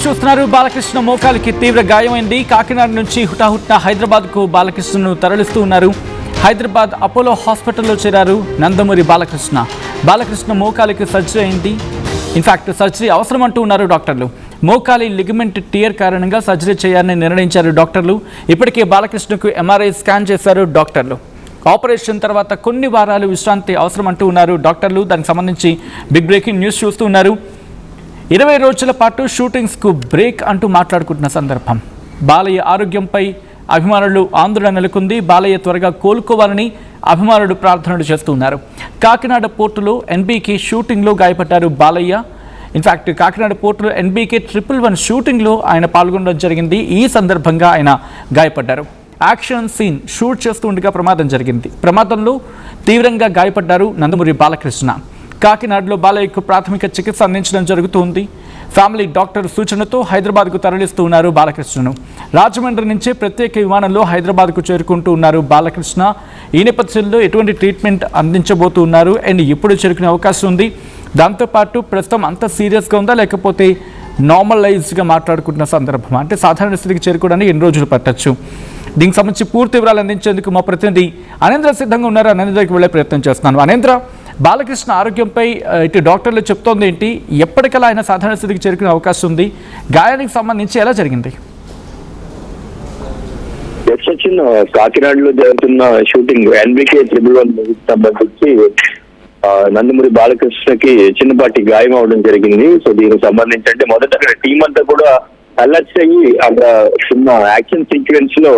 News చూస్తున్నారు. బాలకృష్ణ మోకాలికి తీవ్ర గాయమైంది. కాకినాడ నుంచి హుటాహుట్న హైదరాబాద్కు బాలకృష్ణను తరలిస్తూ ఉన్నారు. హైదరాబాద్ అపోలో హాస్పిటల్లో చేరారు నందమూరి బాలకృష్ణ. బాలకృష్ణ మోకాలికి సర్జరీ అయింది. ఇన్ఫాక్ట్ సర్జరీ అవసరం అంటూ ఉన్నారు డాక్టర్లు. మోకాలి లిగమెంట్ టియర్ కారణంగా సర్జరీ చేయాలని నిర్ణయించారు డాక్టర్లు. ఇప్పటికే బాలకృష్ణకు ఎంఆర్ఐ స్కాన్ చేశారు డాక్టర్లు. ఆపరేషన్ తర్వాత కొన్ని వారాలు విశ్రాంతి అవసరం అంటూ ఉన్నారు డాక్టర్లు. దానికి సంబంధించి బిగ్ బ్రేకింగ్ న్యూస్ చూస్తూ ఉన్నారు. 20 రోజుల పాటు షూటింగ్స్కు బ్రేక్ అంటూ మాట్లాడుకుంటున్న సందర్భం. బాలయ్య ఆరోగ్యంపై అభిమానులు ఆందోళన నెలకొంది. బాలయ్య త్వరగా కోలుకోవాలని అభిమానులు ప్రార్థనలు చేస్తున్నారు. కాకినాడ పోర్టులో ఎన్బీకే షూటింగ్లో గాయపడ్డారు బాలయ్య. ఇన్ఫాక్ట్ కాకినాడ పోర్టులో ఎన్బీకే 111 షూటింగ్లో ఆయన పాల్గొనడం జరిగింది. ఈ సందర్భంగా ఆయన గాయపడ్డారు. యాక్షన్ సీన్ షూట్ చేస్తూ ఉండగా ప్రమాదం జరిగింది. ప్రమాదంలో తీవ్రంగా గాయపడ్డారు నందమూరి బాలకృష్ణ. కాకినాడలో బాలయ్యకు ప్రాథమిక చికిత్స అందించడం జరుగుతుంది. ఫ్యామిలీ డాక్టర్ సూచనతో హైదరాబాద్కు తరలిస్తూ ఉన్నారు బాలకృష్ణను. రాజమండ్రి నుంచే ప్రత్యేక విమానంలో హైదరాబాద్కు చేరుకుంటూ ఉన్నారు బాలకృష్ణ. ఈ నేపథ్యంలో ఎటువంటి ట్రీట్మెంట్ అందించబోతూ ఉన్నారు అండ్ ఎప్పుడు చేరుకునే అవకాశం ఉంది, దాంతోపాటు ప్రస్తుతం అంత సీరియస్గా ఉందా లేకపోతే నార్మలైజ్గా మాట్లాడుకుంటున్న సందర్భం, అంటే సాధారణ స్థితికి చేరుకోవడానికి ఎన్ని రోజులు పట్టచ్చు, దీనికి సంబంధించి పూర్తి వివరాలు అందించేందుకు మా ప్రతినిధి అనేంద్ర సిద్ధంగా ఉన్నారు. అనేంద్రకి వెళ్ళే ప్రయత్నం చేస్తున్నాను. అనేంద్ర, బాలకృష్ణ ఆరోగ్యంపై ఇటు డాక్టర్లు చెప్తోంది ఏంటి? ఎప్పటికలా ఆయన సాధారణ స్థితికి చేరుకునే అవకాశం ఉంది? గాయానికి సంబంధించి ఎలా జరిగింది? కాకినాడలో జరుగుతున్న షూటింగ్ ఎన్బీకే 111 సంబంధించి నందమూరి బాలకృష్ణకి చిన్నపాటి గాయం అవడం జరిగింది. సో దీనికి సంబంధించి అంటే మొదట అక్కడ టీం అంతా కూడా అలర్ట్ అయ్యి అక్కడ చిన్న యాక్షన్ సీక్వెన్స్ లో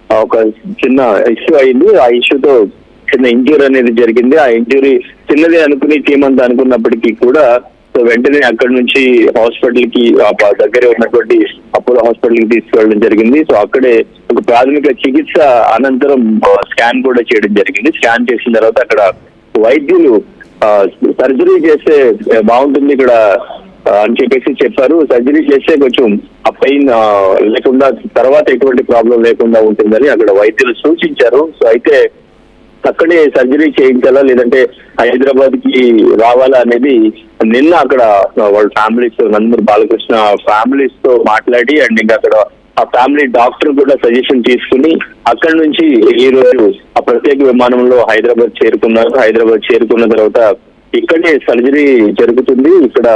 ఒక చిన్న ఇష్యూ అయింది. ఆ ఇష్యూతో చిన్న ఇంజ్యూరీ అనేది జరిగింది. ఆ ఇంజ్యూరీ చిన్నదే అనుకుని టీం అంతా అనుకున్నప్పటికీ కూడా సో వెంటనే అక్కడి నుంచి హాస్పిటల్ కి దగ్గరే ఉన్నటువంటి అపోలో హాస్పిటల్ కి తీసుకెళ్ళడం జరిగింది. సో అక్కడే ఒక ప్రాథమిక చికిత్స అనంతరం స్కాన్ కూడా చేయడం జరిగింది. స్కాన్ చేసిన తర్వాత అక్కడ వైద్యులు సర్జరీ చేస్తే బాగుంటుంది ఇక్కడ అని చెప్పేసి చెప్పారు. సర్జరీ చేస్తే కొంచెం ఆ పెయిన్ లేకుండా తర్వాత ఎటువంటి ప్రాబ్లం లేకుండా ఉంటుందని అక్కడ వైద్యులు సూచించారు. సో అయితే అక్కడే సర్జరీ చేయించాలా లేదంటే హైదరాబాద్ కి రావాలా అనేది నిన్న అక్కడ వాళ్ళ ఫ్యామిలీస్ నందమూరి బాలకృష్ణ ఫ్యామిలీస్ తో మాట్లాడి అండ్ ఇంకా అక్కడ ఆ ఫ్యామిలీ డాక్టర్ కూడా సజెషన్ తీసుకుని అక్కడి నుంచి ఈ రోజు ఆ ప్రత్యేక విమానంలో హైదరాబాద్ చేరుకున్నారు. హైదరాబాద్ చేరుకున్న తర్వాత ఇక్కడే సర్జరీ జరుగుతుంది. ఇక్కడ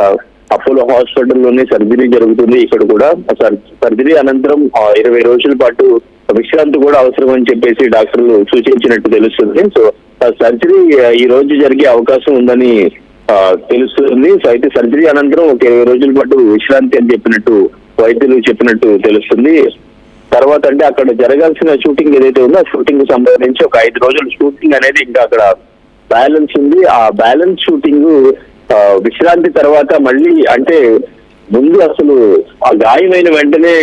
అపోలో హాస్పిటల్లోనే సర్జరీ జరుగుతుంది. ఇక్కడ కూడా సర్జరీ అనంతరం 20 రోజుల పాటు విశ్రాంతి కూడా అవసరం అని చెప్పేసి డాక్టర్లు సూచించినట్టు తెలుస్తుంది. సో సర్జరీ ఈ రోజు జరిగే అవకాశం ఉందని తెలుస్తుంది. సో అయితే సర్జరీ అనంతరం ఒక 20 రోజుల పాటు విశ్రాంతి అని చెప్పినట్టు వైద్యులు చెప్పినట్టు తెలుస్తుంది. తర్వాత అంటే అక్కడ జరగాల్సిన షూటింగ్ ఏదైతే ఉందో ఆ షూటింగ్ కు సంబంధించి ఒక 5 రోజుల షూటింగ్ అనేది ఇంకా అక్కడ బ్యాలెన్స్ ఉంది. ఆ బ్యాలెన్స్ షూటింగ్ విశ్రాంతి తర్వాత మళ్ళీ అంటే ముందు అసలు ఆ గాయమైన వెంటనే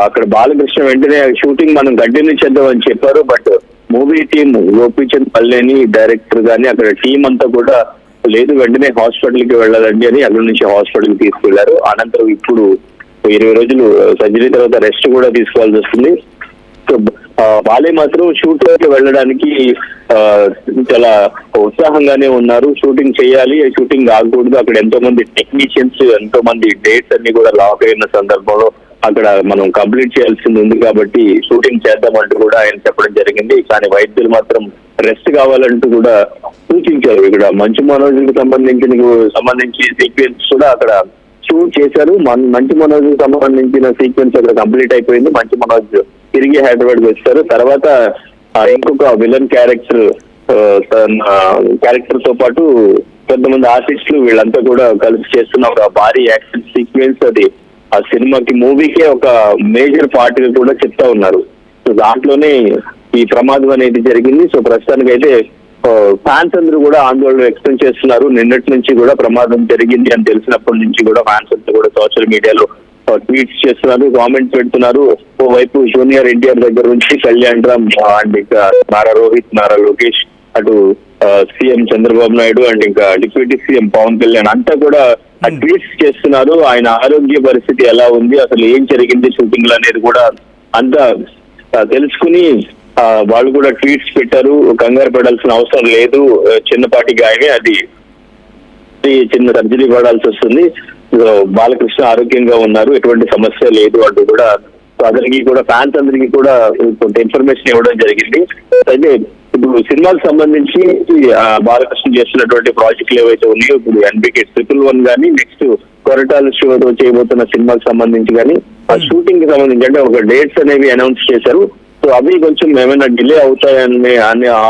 అక్కడ బాలకృష్ణ వెంటనే షూటింగ్ మనం కంటిన్యూ చేద్దామని చెప్పారు. బట్ మూవీ టీమ్ గోపీచంద్ పల్లెని డైరెక్టర్ గాని అక్కడ టీం అంతా కూడా లేదు వెంటనే హాస్పిటల్ కి వెళ్ళాలండి అని అక్కడి నుంచి హాస్పిటల్ కి తీసుకెళ్లారు. అనంతరం ఇప్పుడు 20 రోజులు సర్జరీ తర్వాత రెస్ట్ కూడా తీసుకోవాల్సి వస్తుంది. సో బాలయ్య మాత్రం షూట్ లోకి వెళ్ళడానికి చాలా ఉత్సాహంగానే ఉన్నారు. షూటింగ్ చేయాలి, షూటింగ్ ఆగకూడదు. అక్కడ ఎంతో మంది టెక్నీషియన్స్ ఎంతో మంది డేట్స్ అన్ని కూడా లాక్ అయిన సందర్భంలో అక్కడ మనం కంప్లీట్ చేయాల్సింది ఉంది కాబట్టి షూటింగ్ చేద్దామంటూ కూడా ఆయన చెప్పడం జరిగింది. కానీ వైద్యులు మాత్రం రెస్ట్ కావాలంటూ కూడా సూచించారు. ఇక్కడ మంచు మనోజ్కి సంబంధించి సీక్వెన్స్ కూడా అక్కడ షూట్ చేశారు. మంచు మనోజ్కి సంబంధించిన సీక్వెన్స్ అక్కడ కంప్లీట్ అయిపోయింది. మంచు మనోజ్ తిరిగి హైదరాబాద్ వచ్చారు. తర్వాత ఇంకొక విలన్ క్యారెక్టర్ తో పాటు కొంతమంది ఆర్టిస్టులు వీళ్ళంతా కూడా కలిసి చేస్తున్న ఒక భారీ యాక్షన్ సీక్వెన్స్ అది ఆ సినిమాకి మూవీకే ఒక మేజర్ పార్ట్ గా కూడా చెప్తా ఉన్నారు. సో దాంట్లోనే ఈ ప్రమాదం అనేది జరిగింది. సో ప్రస్తుతానికి అయితే ఫ్యాన్స్ అందరూ కూడా ఆందోళన వ్యక్తం చేస్తున్నారు. నిన్నటి నుంచి కూడా ప్రమాదం జరిగింది అని తెలిసినప్పటి నుంచి కూడా ఫ్యాన్స్ అంతా కూడా సోషల్ మీడియాలో ట్వీట్స్ చేస్తున్నారు, కామెంట్స్ పెడుతున్నారు. ఓవైపు జూనియర్ ఎన్టీఆర్ దగ్గర నుంచి కళ్యాణ్ రామ్ అండ్ ఇంకా నారా రోహిత్, నారా లోకేష్, అటు సీఎం చంద్రబాబు నాయుడు అండ్ ఇంకా డిప్యూటీ సీఎం పవన్ కళ్యాణ్ అంతా కూడా ట్వీట్స్ చేస్తున్నారు. ఆయన ఆరోగ్య పరిస్థితి ఎలా ఉంది, అసలు ఏం జరిగింది షూటింగ్ లో అనేది కూడా అంతా తెలుసుకుని వాళ్ళు కూడా ట్వీట్స్ పెట్టారు. కంగారు పడాల్సిన అవసరం లేదు, చిన్నపాటి గాయమే, అది చిన్న సర్జరీ పడాల్సి వస్తుంది, బాలకృష్ణ ఆరోగ్యంగా ఉన్నారు, ఎటువంటి సమస్య లేదు అంటూ కూడా అందరికీ కూడా ఫ్యాన్స్ అందరికీ కూడా కొంత ఇన్ఫర్మేషన్ ఇవ్వడం జరిగింది. అయితే ఇప్పుడు సినిమాకి సంబంధించి బాలకృష్ణ చేస్తున్నటువంటి ప్రాజెక్టులు ఏవైతే ఉన్నాయో, ఇప్పుడు NBK 111 కానీ నెక్స్ట్ కొరటాల షోతో చేయబోతున్న సినిమాకి సంబంధించి కానీ ఆ షూటింగ్ కి సంబంధించి అంటే ఒక డేట్స్ అనేవి అనౌన్స్ చేశారు. సో అవి కొంచెం ఏమైనా డిలే అవుతాయనే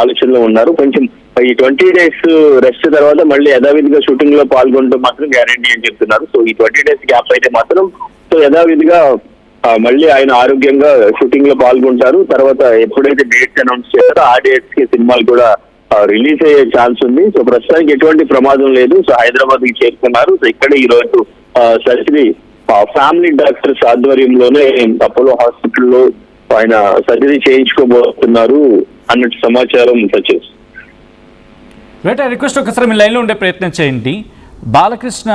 ఆలోచనలో ఉన్నారు. కొంచెం ఈ 20 days రెస్ట్ తర్వాత మళ్ళీ యథావిధిగా షూటింగ్ లో పాల్గొనడం మాత్రం గ్యారంటీ అని చెప్తున్నారు. సో ఈ 20 days గ్యాప్ అయితే మాత్రం సో యథావిధిగా మళ్ళీ ఆయన ఆరోగ్యంగా షూటింగ్ లో పాల్గొంటారు. తర్వాత ఎప్పుడైతే డేట్స్ అనౌన్స్ చేస్తారో ఆ డేట్స్ కి సినిమాలు కూడా రిలీజ్ అయ్యే ఛాన్స్ ఉంది. సో ప్రస్తుతానికి ఎటువంటి ప్రమాదం లేదు. సో హైదరాబాద్ కి చేరుకున్నారు. సో ఇక్కడ ఈ రోజు సర్జరీ ఫ్యామిలీ డాక్టర్స్ ఆధ్వర్యంలోనే అపోలో హాస్పిటల్లో ఆయన సర్జరీ చేయించుకోబోతున్నారు అన్నట్టు సమాచారం వచ్చేసి. రైట్, రిక్వెస్ట్ ఒకసారి మీ లైన్లో ఉండే ప్రయత్నం చేయండి. బాలకృష్ణ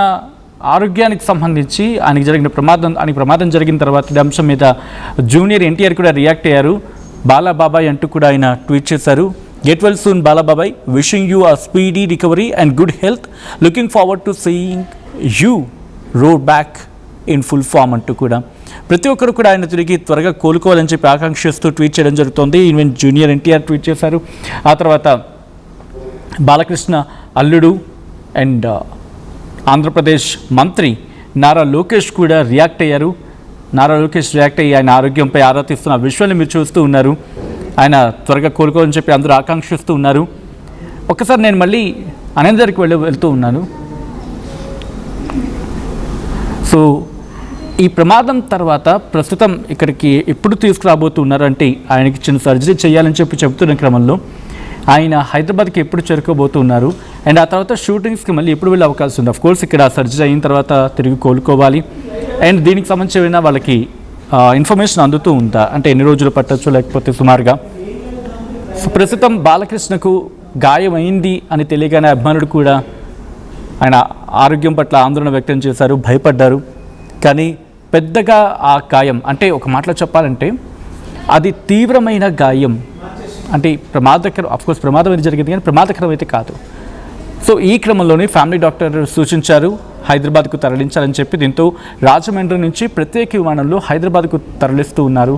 ఆరోగ్యానికి సంబంధించి ఆయనకి ప్రమాదం జరిగిన తర్వాత ఈ అంశం మీద జూనియర్ NTR కూడా రియాక్ట్ అయ్యారు. బాలాబాబాయ్ అంటూ కూడా ఆయన ట్వీట్ చేశారు. గెట్ వెల్ సూన్ బాలాబాబాయ్, wishing you a speedy recovery and good health, looking forward to seeing you road back in full form అంటూ కూడా ప్రతి ఒక్కరు కూడా ఆయన తిరిగి త్వరగా కోలుకోవాలని చెప్పి ఆకాంక్షిస్తూ ట్వీట్ చేయడం జరుగుతుంది. ఈవెన్ జూనియర్ NTR ట్వీట్ చేశారు. ఆ తర్వాత బాలకృష్ణ అల్లుడు అండ్ ఆంధ్రప్రదేశ్ మంత్రి నారా లోకేష్ కూడా రియాక్ట్ అయ్యారు. నారా లోకేష్ రియాక్ట్ అయ్యి ఆయన ఆరోగ్యంపై ఆరా తీస్తున్న విషయాన్ని మీరు చూస్తూ ఉన్నారు. ఆయన త్వరగా కోలుకోవాలని చెప్పి అందరూ ఆకాంక్షిస్తూ ఉన్నారు. ఒక్కసారి నేను మళ్ళీ అనందరికి వెళ్తూ ఉన్నాను. సో ఈ ప్రమాదం తర్వాత ప్రస్తుతం ఇక్కడికి ఎప్పుడు తీసుకురాబోతున్నారు అంటే ఆయనకి చిన్న సర్జరీ చేయాలని చెప్పి చెబుతున్న క్రమంలో ఆయన హైదరాబాద్కి ఎప్పుడు చేరుకోబోతున్నారు అండ్ ఆ తర్వాత షూటింగ్స్కి మళ్ళీ ఎప్పుడు వెళ్ళే అవకాశం ఉంది. అఫ్కోర్స్ ఇక్కడ సర్జరీ అయిన తర్వాత తిరిగి కోలుకోవాలి అండ్ దీనికి సంబంధించిన వాళ్ళకి ఇన్ఫర్మేషన్ అందుతూ ఉందా అంటే ఎన్ని రోజులు పట్టచ్చు లేకపోతే సుమారుగా. సో ప్రస్తుతం బాలకృష్ణకు గాయమైంది అని తెలియగానే అభిమానుడు కూడా ఆయన ఆరోగ్యం పట్ల ఆందోళన వ్యక్తం చేశారు, భయపడ్డారు. కానీ పెద్దగా ఆ గాయం అంటే ఒక మాటలో చెప్పాలంటే అది తీవ్రమైన గాయం అంటే ప్రమాదకరం. అఫ్కోర్స్ ప్రమాదం అయితే జరిగింది కానీ ప్రమాదకరం అయితే కాదు. సో ఈ క్రమంలోనే ఫ్యామిలీ డాక్టర్ సూచించారు హైదరాబాద్కు తరలించాలని చెప్పి. దీంతో రాజమండ్రి నుంచి ప్రత్యేక విమానంలో హైదరాబాద్కు తరలిస్తూ ఉన్నారు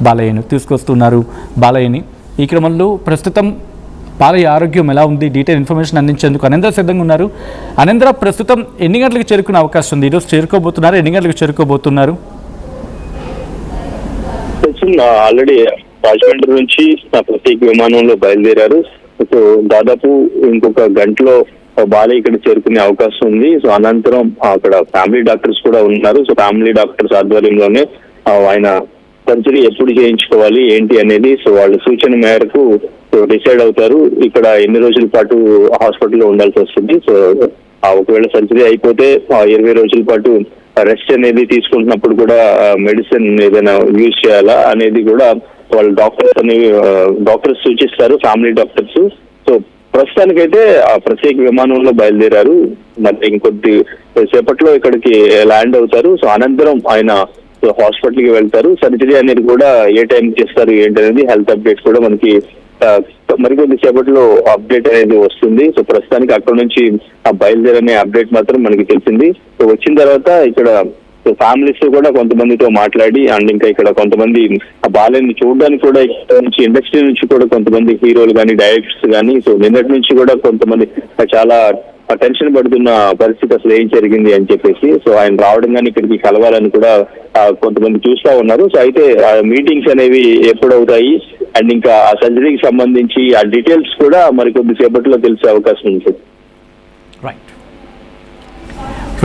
బాలయ్యను, తీసుకొస్తున్నారు బాలయ్యని. ఈ క్రమంలో ప్రస్తుతం బాలయ్య ఆరోగ్యం ఎలా ఉంది, డీటెయిల్ ఇన్ఫర్మేషన్ అందించేందుకు అనంద్ర సిద్ధంగా ఉన్నారు. అనంద్ర, ప్రస్తుతం ఎన్ని గంటలకు చేరుకునే అవకాశం ఉంది? ఈరోజు చేరుకోబోతున్నారు, ఎన్ని గంటలకు చేరుకోబోతున్నారు? ఆల్రెడీ రాజమండ్రి నుంచి ప్రత్యేక విమానంలో బయలుదేరారు. సో దాదాపు ఇంకొక గంటలో బాలయ్య ఇక్కడ చేరుకునే అవకాశం ఉంది. సో అనంతరం అక్కడ ఫ్యామిలీ డాక్టర్స్ కూడా ఉన్నారు. సో ఫ్యామిలీ డాక్టర్స్ ఆధ్వర్యంలోనే ఆయన సర్జరీ ఎప్పుడు చేయించుకోవాలి ఏంటి అనేది సో వాళ్ళ సూచన మేరకు డిసైడ్ అవుతారు. ఇక్కడ ఎన్ని రోజుల పాటు హాస్పిటల్లో ఉండాల్సి వస్తుంది. సో ఒకవేళ సర్జరీ అయిపోతే 20 రోజుల పాటు రెస్ట్ అనేది తీసుకుంటున్నప్పుడు కూడా మెడిసిన్ ఏదైనా యూజ్ చేయాలా అనేది కూడా వాళ్ళ డాక్టర్స్ సూచిస్తారు, ఫ్యామిలీ డాక్టర్స్. సో ప్రస్తుతానికైతే ఆ ప్రత్యేక విమానంలో బయలుదేరారు. మరి ఇంకొద్ది సేపట్లో ఇక్కడికి ల్యాండ్ అవుతారు. సో అనంతరం ఆయన హాస్పిటల్ కి వెళ్తారు. సర్జరీ అనేది కూడా ఏ టైం చేస్తారు ఏంటి అనేది హెల్త్ అప్డేట్స్ కూడా మనకి మరికొద్ది సేపట్లో అప్డేట్ అనేది వస్తుంది. సో ప్రస్తుతానికి అక్కడ నుంచి బయలుదేరనే అప్డేట్ మాత్రం మనకి తెలిసింది. సో వచ్చిన తర్వాత ఇక్కడ ఫ్యామిలీస్ కూడా కొంతమందితో మాట్లాడి అండ్ ఇంకా ఇక్కడ కొంతమంది ఆ బాలయ్యని చూడడానికి కూడా ఇక్కడ నుంచి ఇండస్ట్రీ నుంచి కూడా కొంతమంది హీరోలు కానీ డైరెక్టర్స్ కానీ సో నిన్నటి నుంచి కూడా కొంతమంది చాలా టెన్షన్ పడుతున్న పరిస్థితి అసలు ఏం జరిగింది అని చెప్పేసి సో ఆయన రావడం కానీ ఇక్కడికి కలవాలని కూడా కొంతమంది చూస్తా ఉన్నారు. సో అయితే మీటింగ్స్ అనేవి ఎప్పుడవుతాయి అండ్ ఇంకా ఆ సర్జరీకి సంబంధించి ఆ డీటెయిల్స్ కూడా మరి కొద్దిసేపట్లో తెలిసే అవకాశం ఉంటుంది.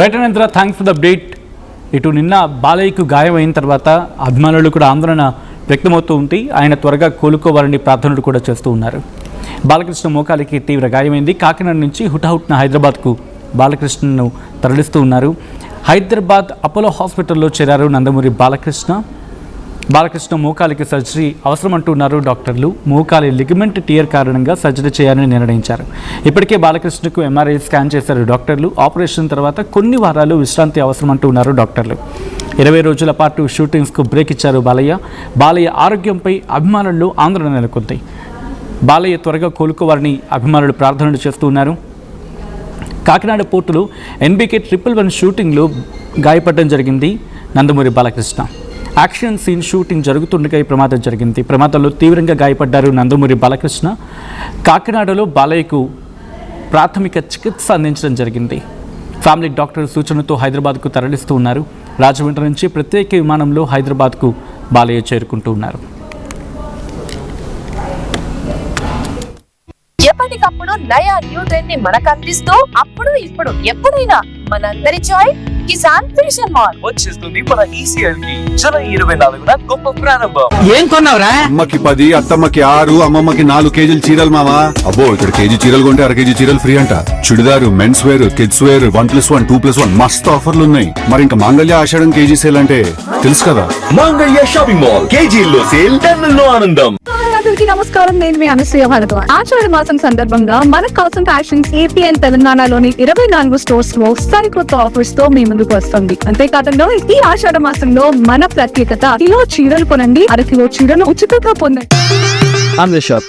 రైట్ అనంతర, థ్యాంక్స్ ఫర్ ద అప్డేట్. ఇటు నిన్న బాలయ్యకు గాయం అయిన తర్వాత అభిమానులు కూడా ఆందోళన వ్యక్తమవుతూ ఉంది. ఆయన త్వరగా కోలుకోవాలని ప్రార్థనలు కూడా చేస్తూ ఉన్నారు. బాలకృష్ణ మోకాలికి తీవ్ర గాయమైంది. కాకినాడ నుంచి హుటాహుట్న హైదరాబాద్కు బాలకృష్ణను తరలిస్తూ ఉన్నారు. హైదరాబాద్ అపోలో హాస్పిటల్లో చేరారు నందమూరి బాలకృష్ణ మోకాలికి సర్జరీ అవసరం అంటున్నారు డాక్టర్లు. మోకాలి లిగమెంట్ టియర్ కారణంగా సర్జరీ చేయాలని నిర్ణయించారు. ఇప్పటికే బాలకృష్ణకు MRI స్కాన్ చేశారు డాక్టర్లు. ఆపరేషన్ తర్వాత కొన్ని వారాలు విశ్రాంతి అవసరం అంటున్నారు డాక్టర్లు. 20 రోజుల పాటు షూటింగ్స్కు బ్రేక్ ఇచ్చారు బాలయ్య ఆరోగ్యంపై అభిమానుల్లో ఆందోళన నెలకొంది. బాలయ్య త్వరగా కోలుకోవాలని అభిమానులు ప్రార్థనలు చేస్తూ ఉన్నారు. కాకినాడ పోర్టులో NBK 111 షూటింగ్లో గాయపడడం జరిగింది Nandamuri Balakrishna. Action scene shooting జరుగుతుండగా ఈ ప్రమాదం జరిగింది. ప్రమాదంలో తీవ్రంగా గాయపడ్డారు నందమూరి బాలకృష్ణ. కాకినాడలో బాలయ్యకు ప్రాథమిక చికిత్స అందించడం జరిగింది. ఫ్యామిలీ డాక్టర్ సూచనతో హైదరాబాద్కు తరలిస్తూ ఉన్నారు. రాజమండ్రి నుంచి ప్రత్యేక విమానంలో హైదరాబాద్కు బాలయ్య చేరుకుంటూ ఉన్నారు. ఎప్పటికప్పుడు నయా న్యూ ట్రెండ్ ని మనకు అందిస్తూ అప్పుడు ఇప్పుడు ఎప్పుడైనా మనందరి చాయిస్ కిసాన్ ఫ్యాషన్ మాల్ వచ్చేస్తుంది మన ECL కి జూలై 24న గొప్ప ప్రారంభం. ఏం కొన్నావురా? అమ్మకి 10, అత్తమ్మకి 6, అమ్మమ్మకి 4 కేజీలు చీరలు మావా. అబ్బో ఇక్కడ కేజీ చీరలు కొంటే 1/2 కేజీ చీరలు ఫ్రీ అంట. Churidar, mens wear, kids wear 1+1, 2+1 మస్తు ఆఫర్లు ఉన్నాయి. మరి ఇంకా మాంగళ్య ఆషాఢం కేజీ సేల్ అంటే తెలుసు కదా. మాంగళ్య షాపింగ్ మాల్ కేజీల్లో సేల్, టన్నుల్లో ఆనందం. అందరికీ నమస్కారం. నేను మీ అనసూయ భారద్వాజ్. ఆషాఢ మాసం సందర్భంగా మన కాసన్ ఫ్యాషన్స్ ఏపీ అండ్ తెలంగాణలోని 24 స్టోర్స్ లో సరికొత్త ఆఫర్స్ తో మీ ముందుకు వస్తుంది. అంతేకాదంలో ఈ ఆషాఢ మాసంలో మన ప్రత్యేకత కిలో చీరలు కొనండి, 1/2 కిలో చీరను ఉచితంగా పొందండి. I'm Rishabh,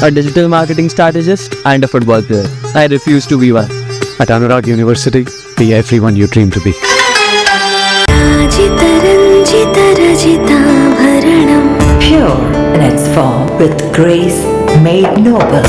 a digital marketing strategist and a football player. I refuse to be one. At Anurag University, be everyone you dream to be. Pure in its form with grace made noble.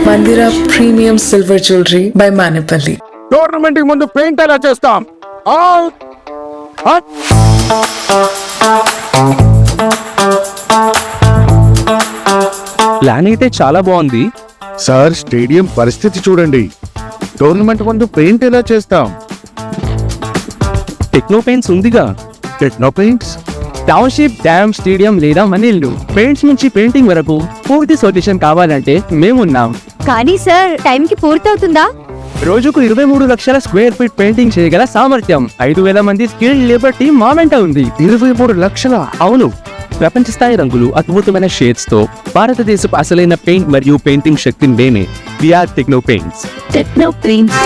Mandira Premium Silver Jewelry by Manipali. Tournament ముందు paint ఎలా చేస్తాం? Plan అయితే చాలా బాగుంది sir, stadium పరిస్థితి చూడండి. Tournament ముందు paint ఎలా చేస్తాం? టెక్నో పెయింట్స్ ఉందిగా. Techno paints, township, dam, stadium లేదా మనీళ్ళు పెయింట్స్ నుంచి పెయింటింగ్ వరకు పూర్తి సొల్యూషన్ కావాలంటే మేమున్నాం. కానీ సార్, టైం కి పూర్తవుతుందా? రోజుకు 23 లక్షల స్క్వేర్ ఫీట్ పెయింటింగ్ చేయగల సామర్థ్యం, 5,000 మంది స్కిల్డ్ లేబర్ టీమ్ మా వెంట ఉంది. 23 లక్షల? అవును, ప్రపంచ స్థాయి రంగులు, అద్భుతమైన షేడ్స్ తో భారతదేశపు అసలైన పెయింట్ మరియు పెయింటింగ్ శక్తిని నేనే. VR Techno Paints. Techno paints.